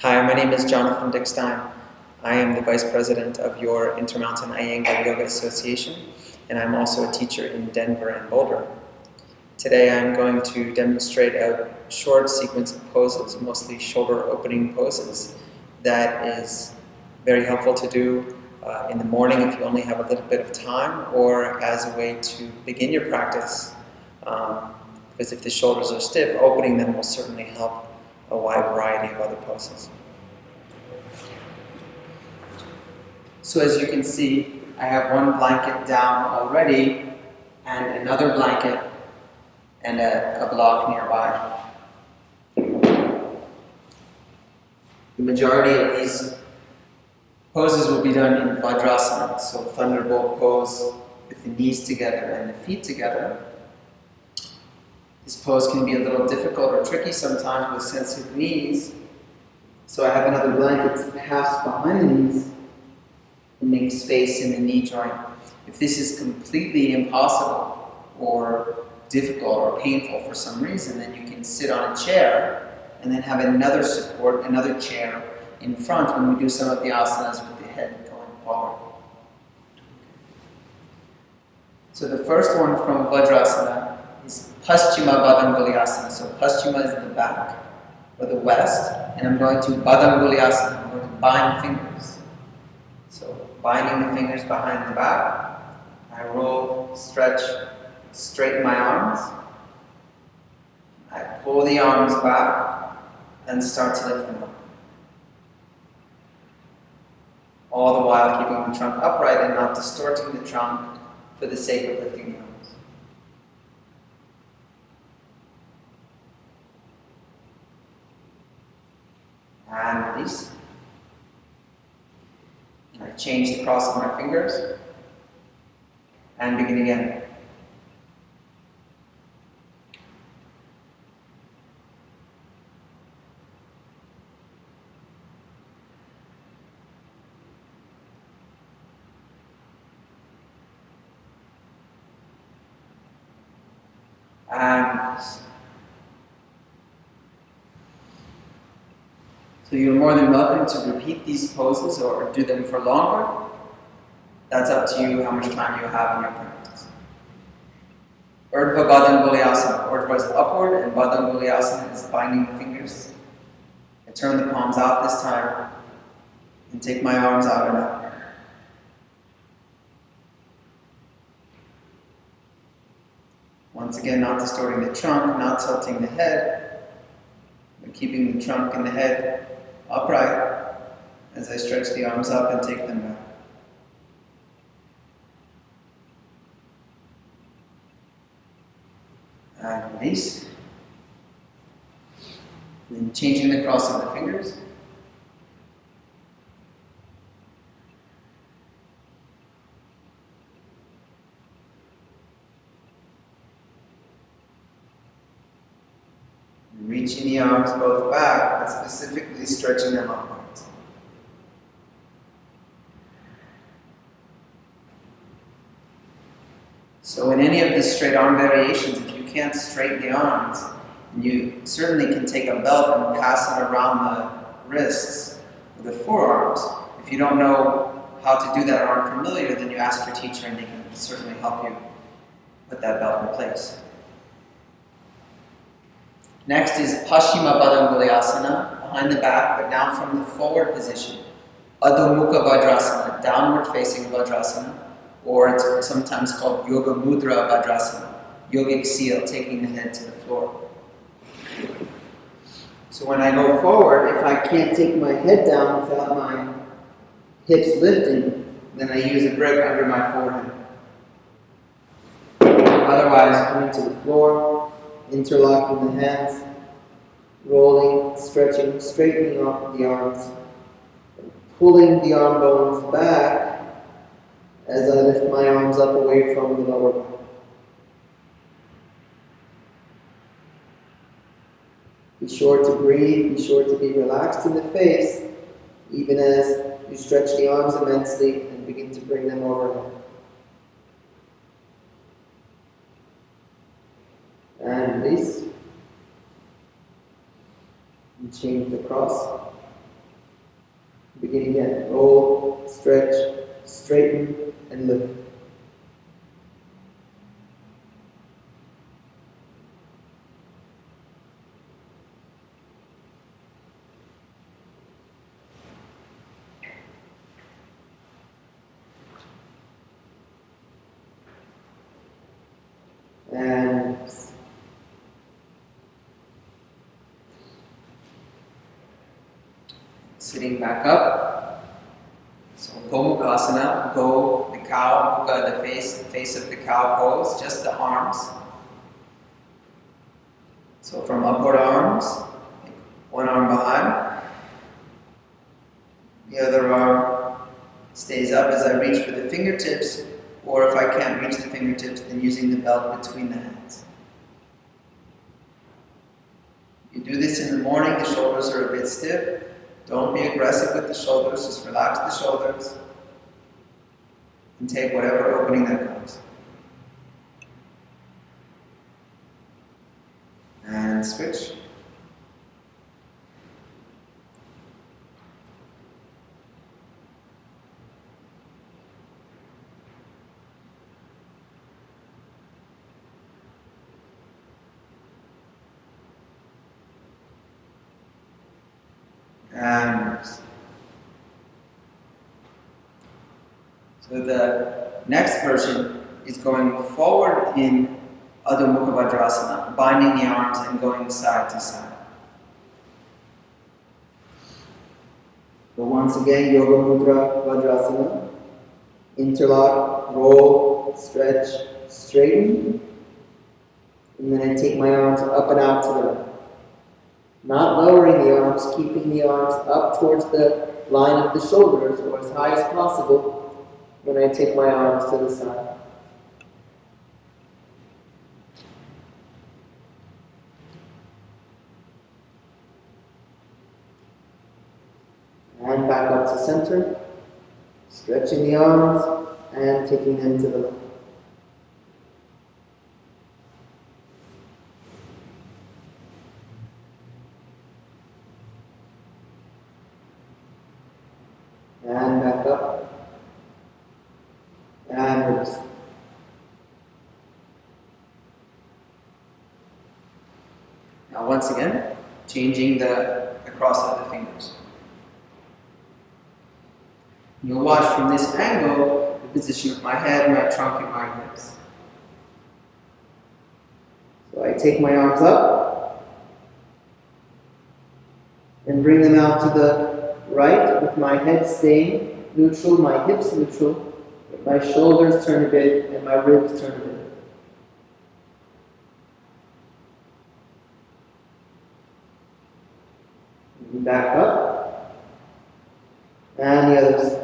Hi, my name is Jonathan Dickstein. I am the Vice President of your Intermountain Iyengar Yoga Association, and I'm also a teacher in Denver and Boulder. Today I'm going to demonstrate a short sequence of poses, mostly shoulder opening poses, that is very helpful to do in the morning if you only have a little bit of time, or as a way to begin your practice. Because if the shoulders are stiff, opening them will certainly help a wide variety of other poses. So as you can see, I have one blanket down already and another blanket and a block nearby. The majority of these poses will be done in Vajrasana, so thunderbolt pose with the knees together and the feet together. This pose can be a little difficult or tricky sometimes with sensitive knees, so I have another blanket passed behind the knees and make space in the knee joint. If this is completely impossible or difficult or painful for some reason, then you can sit on a chair and then have another support, another chair in front when we do some of the asanas with the head going forward. So the first one from Vajrasana is Paschima Badanguliasana. So Paschima is the back or the west, and I'm going to Badanguliasana. I'm going to bind fingers. So binding the fingers behind the back, I roll, stretch, straighten my arms. I pull the arms back and start to lift them up. All the while keeping the trunk upright and not distorting the trunk for the sake of lifting the arms. And release. I change the cross of my fingers and begin again. And release. So you're more than welcome to repeat these poses or do them for longer. That's up to you how much time you have in your practice. Urdhva Badanguliasana. Urdhva is upward and Badanguliasana is binding the fingers. I turn the palms out this time and take my arms out and up. Once again, not distorting the trunk, not tilting the head, but keeping the trunk and the head upright as I stretch the arms up and take them back. And release. Then changing the cross of the fingers. Reaching the arms both back, but specifically stretching them upwards. So in any of the straight arm variations, if you can't straighten the arms, you certainly can take a belt and pass it around the wrists or the forearms. If you don't know how to do that or aren't familiar, then you ask your teacher and they can certainly help you put that belt in place. Next is Paschima Badanguliasana, behind the back, but now from the forward position. Adho Mukha Vajrasana, downward facing Vajrasana, or it's sometimes called Yoga Mudra Vajrasana, yogic seal, taking the head to the floor. So when I go forward, if I can't take my head down without my hips lifting, then I use a brick under my forehead. Otherwise, coming to the floor, interlocking the hands, rolling, stretching, straightening off the arms, pulling the arm bones back as I lift my arms up away from the lower back. Be sure to breathe, be sure to be relaxed in the face, even as you stretch the arms immensely and begin to bring them overhead. And release. And change the cross. Begin again. Roll, stretch, straighten, and lift. And sitting back up. So Gomukasana, go, the cow, mukha, the face of the cow pose, just the arms. So from upward arms, one arm behind, the other arm stays up as I reach for the fingertips, or if I can't reach the fingertips, then using the belt between the hands. You do this in the morning, the shoulders are a bit stiff. Don't be aggressive with the shoulders, just relax the shoulders and take whatever opening that comes. And switch. And release. So the next version is going forward in Adho Mukha Vajrasana, binding the arms and going side to side. So once again, Yoga Mudra Vajrasana. Interlock, roll, stretch, straighten. And then I take my arms up and out to the right. Not lowering the arms, keeping the arms up towards the line of the shoulders or as high as possible when I take my arms to the side. And back up to center, stretching the arms and taking them to the left. And back up. And release. Now once again, changing the cross of the fingers. You'll watch from this angle the position of my head, my trunk, and my hips. So I take my arms up and bring them out to the right with my head staying neutral, my hips neutral, but my shoulders turn a bit and my ribs turn a bit. And back up. And the other side.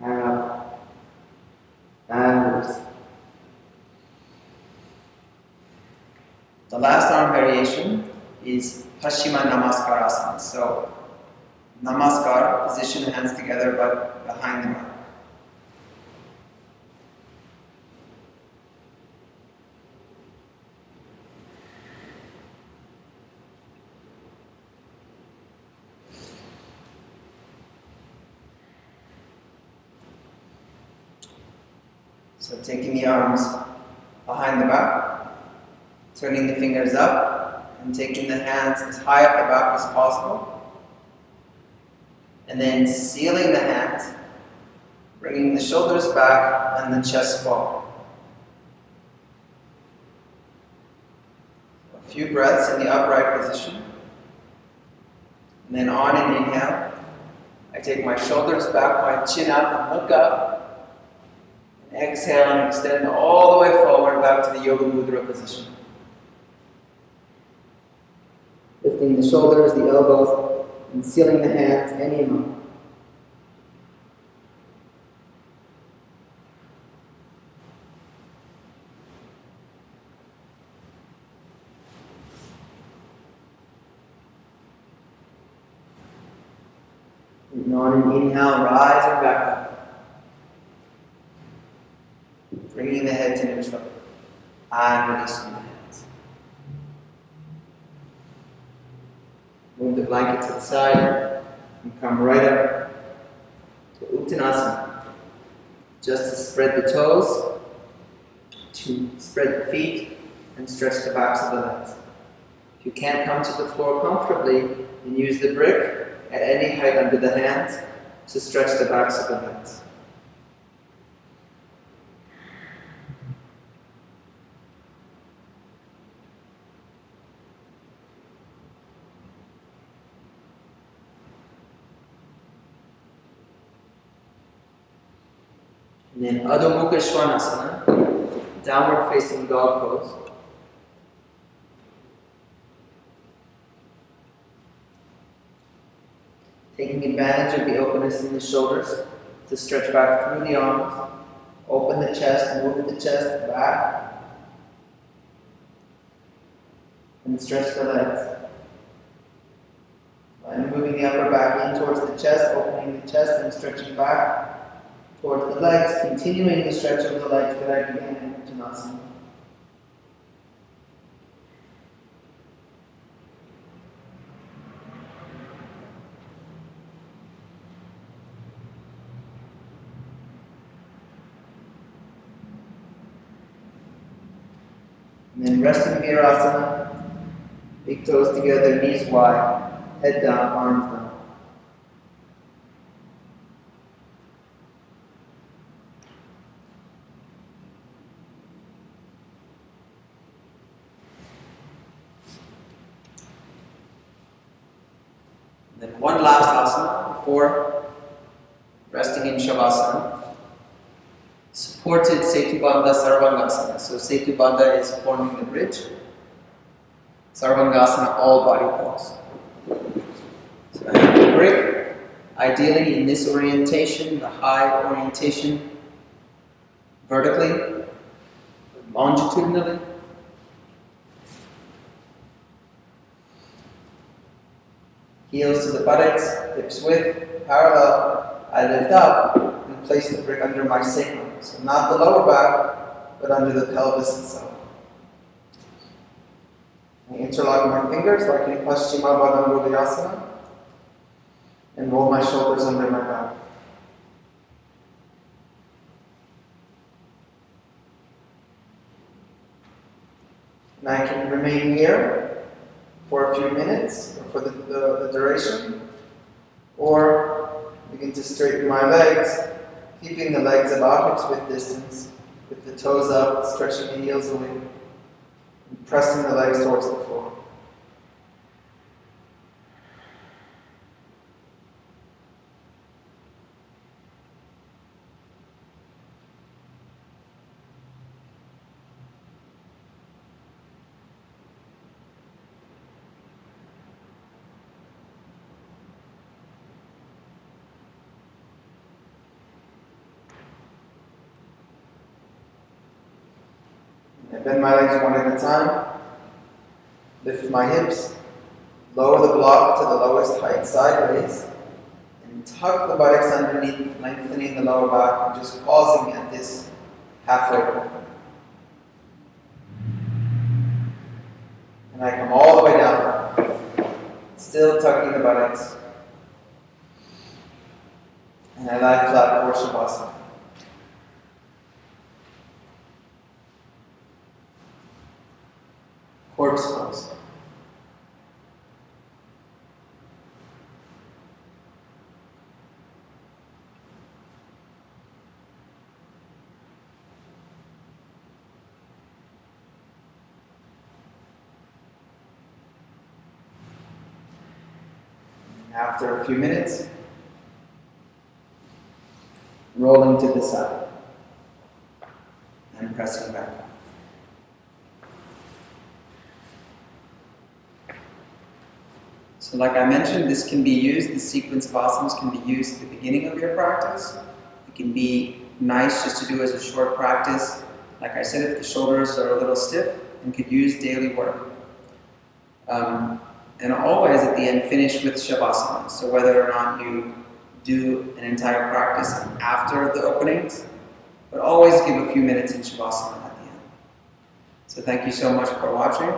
And up. And release. The last arm variation is Paschima Namaskarasana. So, Namaskar, position the hands together but behind the back. So taking the arms behind the back, turning the fingers up, and taking the hands as high up the back as possible. And then sealing the hands, bringing the shoulders back and the chest forward. A few breaths in the upright position. And then on an inhale, I take my shoulders back, my chin up, and look up. And exhale and extend all the way forward back to the Yoga Mudra position. Lifting the shoulders, the elbows, and sealing the hands any amount. And on an inhale, rising back up. Bringing the head to neutral. And releasing the hands. Move the blanket to the side. And come right up to Uttanasana. Just to spread the toes. To spread the feet. And stretch the backs of the legs. If you can't come to the floor comfortably, then use the brick at any height under the hands to stretch the backs of the legs. And then Adho Mukha Svanasana, downward facing dog pose. Taking advantage of the openness in the shoulders to stretch back through the arms. Open the chest, move the chest back. And stretch the legs. And moving the upper back in towards the chest, opening the chest and stretching back towards the legs, continuing the stretch of the legs that I began in Uttanasana. And then resting Virasana, big toes together, knees wide, head down, arms down. And then one last asana before resting in Shavasana. Supported Setubandha Sarvangasana. So Setubandha is forming the bridge. Sarvangasana, all body pose. So I have the brick, ideally in this orientation, the high orientation, vertically, longitudinally. Heels to the buttocks, hips width, parallel. I lift up and place the brick under my sacrum. So not the lower back, but under the pelvis itself. I interlock my fingers like in Paschimabhadanga Vyasana and roll my shoulders under my back. And I can remain here for a few minutes, or for the duration, or begin to straighten my legs, keeping the legs about hips width distance, with the toes up, stretching the heels away, and pressing the legs towards the floor. I bend my legs one at a time, lift my hips, lower the block to the lowest height sideways, and tuck the buttocks underneath, lengthening the lower back, and just pausing at this halfway point. And I come all the way down, still tucking the buttocks, and I lie flat for Shavasana. Corpse pose. After a few minutes, rolling to the side and pressing back up. So like I mentioned, this can be used, the sequence of asanas can be used at the beginning of your practice. It can be nice just to do as a short practice. Like I said, if the shoulders are a little stiff, and could use daily work. And always at the end finish with Shavasana. So whether or not you do an entire practice after the openings, but always give a few minutes in Shavasana at the end. So thank you so much for watching.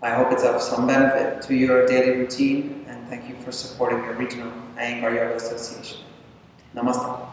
I hope it's of some benefit to your daily routine, and thank you for supporting your regional Iyengar Yoga Association. Namaste.